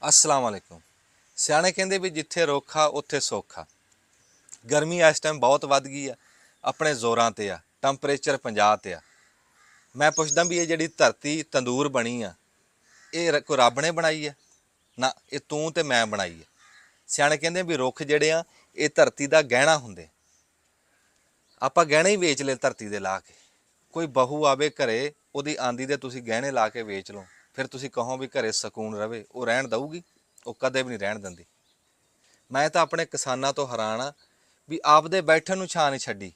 अस्सलाम वालेकुम। सियाणे कहते भी जिथे रोखा उत्थे सौखा। गर्मी इस टाइम बहुत वध गई है, अपने जोरां ते आ, टैंपरेचर 50 ते आ। मैं पुछदा भी ये जिहड़ी धरती तंदूर बनी आ, ये कोई रब ने बनाई है? ना, ये तूं ते मैं बनाई है। सियाणे कहते भी रुख जिहड़े आ ये धरती दा गहना हुंदे। आपां गहने ही वेच ले धरती दे ला के। कोई बहू आवे घरे, ਉਹਦੀ आंदी दे तुसीं गहने ला के वेच लो, फिर तुसीं कहो भी घरे सकून रवे, वो रहण दऊगी? वो कदे भी नहीं रहण दिंदी। मैं तो अपने किसानां तो हैरान हाँ भी आपदे बैठण नूं छां नहीं छड्डी।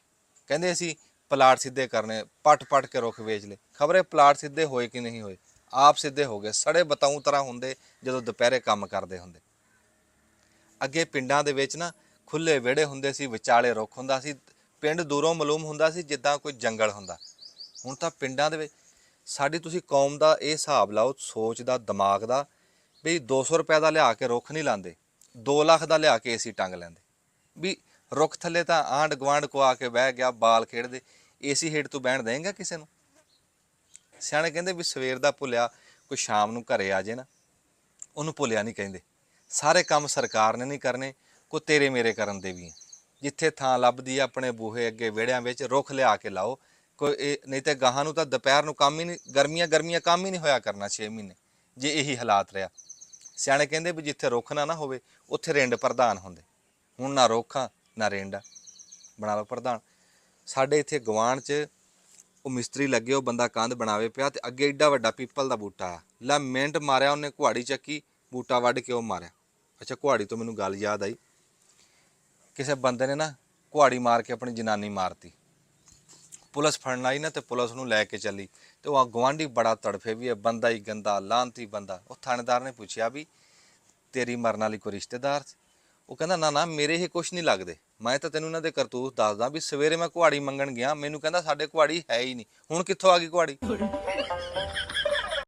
कहंदे असीं प्लाट सिद्धे करने, पट पट के रुख वेच ले। खबरे प्लाट सिद्धे होए कि नहीं होए, आप सिद्धे हो गए। सड़े बताऊं तरह हुंदे जदों दुपहरे काम करदे हुंदे। ਅੱਗੇ ਪਿੰਡਾਂ ਦੇ ਵਿੱਚ ਨਾ ਖੁੱਲੇ ਵਿਹੜੇ ਹੁੰਦੇ ਸੀ, ਵਿਚਾਲੇ ਰੁੱਖ ਹੁੰਦਾ ਸੀ, ਪਿੰਡ ਦੂਰੋਂ ਮਾਲੂਮ ਹੁੰਦਾ ਸੀ ਜਿੱਦਾਂ ਕੋਈ ਜੰਗਲ ਹੁੰਦਾ। ਹੁਣ ਤਾਂ ਪਿੰਡਾਂ ਦੇ ਵਿੱਚ ਸਾਡੀ ਤੁਸੀਂ ਕੌਮ ਦਾ ਇਹ ਹਿਸਾਬ ਲਾਓ, ਸੋਚ ਦਾ, ਦਿਮਾਗ ਦਾ, ਵੀ 200 ਰੁਪਏ ਦਾ ਲਿਆ ਕੇ ਰੁੱਖ ਨਹੀਂ ਲਾਉਂਦੇ, 2 ਲੱਖ ਦਾ ਲਿਆ ਕੇ ਏਸੀ ਟੰਗ ਲੈਂਦੇ। ਵੀ ਰੁੱਖ ਥੱਲੇ ਤਾਂ ਆਂਢ ਗੁਆਂਢ ਕੋ ਆ ਕੇ ਬਹਿ ਗਿਆ, ਬਾਲ ਖੇਡਦੇ, ਏਸੀ ਹੇਠ ਤੂੰ ਬਹਿਣ ਦੇਂਗਾ ਕਿਸੇ ਨੂੰ? ਸਿਆਣੇ ਕਹਿੰਦੇ ਵੀ ਸਵੇਰ ਦਾ ਭੁੱਲਿਆ ਕੋਈ ਸ਼ਾਮ ਨੂੰ ਘਰੇ ਆ ਜੇ ਨਾ, ਉਹਨੂੰ ਭੁੱਲਿਆ ਨਹੀਂ ਕਹਿੰਦੇ। ਸਾਰੇ ਕੰਮ ਸਰਕਾਰ ਨੇ ਨਹੀਂ ਕਰਨੇ, ਕੋਈ ਤੇਰੇ ਮੇਰੇ ਕਰਨ ਦੇ ਵੀ ਆ। ਜਿੱਥੇ ਥਾਂ ਲੱਭਦੀ ਆ ਆਪਣੇ ਬੂਹੇ ਅੱਗੇ ਵਿਹੜਿਆਂ ਵਿੱਚ ਰੁੱਖ ਲਿਆ ਕੇ ਲਾਓ। ਕੋਈ ਇਹ ਨਹੀਂ ਤੇ ਗਾਹਾਂ ਨੂੰ ਤਾਂ ਦੁਪਹਿਰ ਨੂੰ ਕੰਮ ਹੀ ਨਹੀਂ, ਗਰਮੀਆਂ ਗਰਮੀਆਂ ਕੰਮ ਹੀ ਨਹੀਂ ਹੋਇਆ ਕਰਨਾ 6 ਮਹੀਨੇ, ਜੇ ਇਹੀ ਹਾਲਾਤ ਰਿਹਾ। ਸਿਆਣੇ ਕਹਿੰਦੇ ਵੀ ਜਿੱਥੇ ਰੁੱਖ ਨਾ ਹੋਵੇ ਉੱਥੇ ਰਿੰਡ ਪ੍ਰਧਾਨ ਹੁੰਦੇ। ਹੁਣ ਨਾ ਰੁੱਖ ਆ ਨਾ ਰਿੰਡ ਆ, ਬਣਾ ਲਓ ਪ੍ਰਧਾਨ। ਸਾਡੇ ਇੱਥੇ ਗਵਾਂਢ 'ਚ ਉਹ ਮਿਸਤਰੀ ਲੱਗੇ, ਉਹ ਬੰਦਾ ਕੰਧ ਬਣਾਵੇ ਪਿਆ ਤੇ ਅੱਗੇ ਏਡਾ ਵੱਡਾ ਪੀਪਲ ਦਾ ਬੂਟਾ ਆ। ਲੈ ਮਿੰਟ ਮਾਰਿਆ ਉਹਨੇ, ਕੁਹਾੜੀ ਚੱਕੀ, ਬੂਟਾ ਵੱਢ ਕੇ ਉਹ ਮਾਰਿਆ। ਅੱਛਾ, ਕੁਹਾੜੀ ਤੋਂ ਮੈਨੂੰ ਗੱਲ ਯਾਦ ਆਈ, ਕਿਸੇ ਬੰਦੇ ਨੇ ਨਾ ਕੁਹਾੜੀ ਮਾਰ ਕੇ ਆਪਣੀ ਜਨਾਨੀ ਮਾਰਤੀ। ਪੁਲਿਸ ਫੜਨ ਆਈ ਨਾ ਤੇ ਪੁਲਿਸ ਨੂੰ ਲੈ ਕੇ ਚੱਲੀ ਤੇ ਉਹ ਗੁਆਂਢੀ ਬੜਾ ਤੜਫੇ ਵੀ ਇਹ ਬੰਦਾ ਹੀ ਗੰਦਾ ਲਾਹਨਤੀ ਬੰਦਾ। ਉਹ ਥਾਣੇਦਾਰ ਨੇ ਪੁੱਛਿਆ ਵੀ ਤੇਰੀ ਮਰਨ ਵਾਲੀ ਕੋਈ ਰਿਸ਼ਤੇਦਾਰ ਸੀ? ਉਹ ਕਹਿੰਦਾ ਨਾ ਨਾ, ਮੇਰੇ ਇਹ ਕੁਛ ਨਹੀਂ ਲੱਗਦੇ, ਮੈਂ ਤਾਂ ਤੈਨੂੰ ਇਹਨਾਂ ਦੇ ਕਰਤੂਤ ਦੱਸਦਾ ਵੀ ਸਵੇਰੇ ਮੈਂ ਕੁਹਾੜੀ ਮੰਗਣ ਗਿਆ, ਮੈਨੂੰ ਕਹਿੰਦਾ ਸਾਡੇ ਕੁਹਾੜੀ ਹੈ ਹੀ ਨਹੀਂ। ਹੁਣ ਕਿੱਥੋਂ ਆ ਗਈ ਕੁਹਾੜੀ?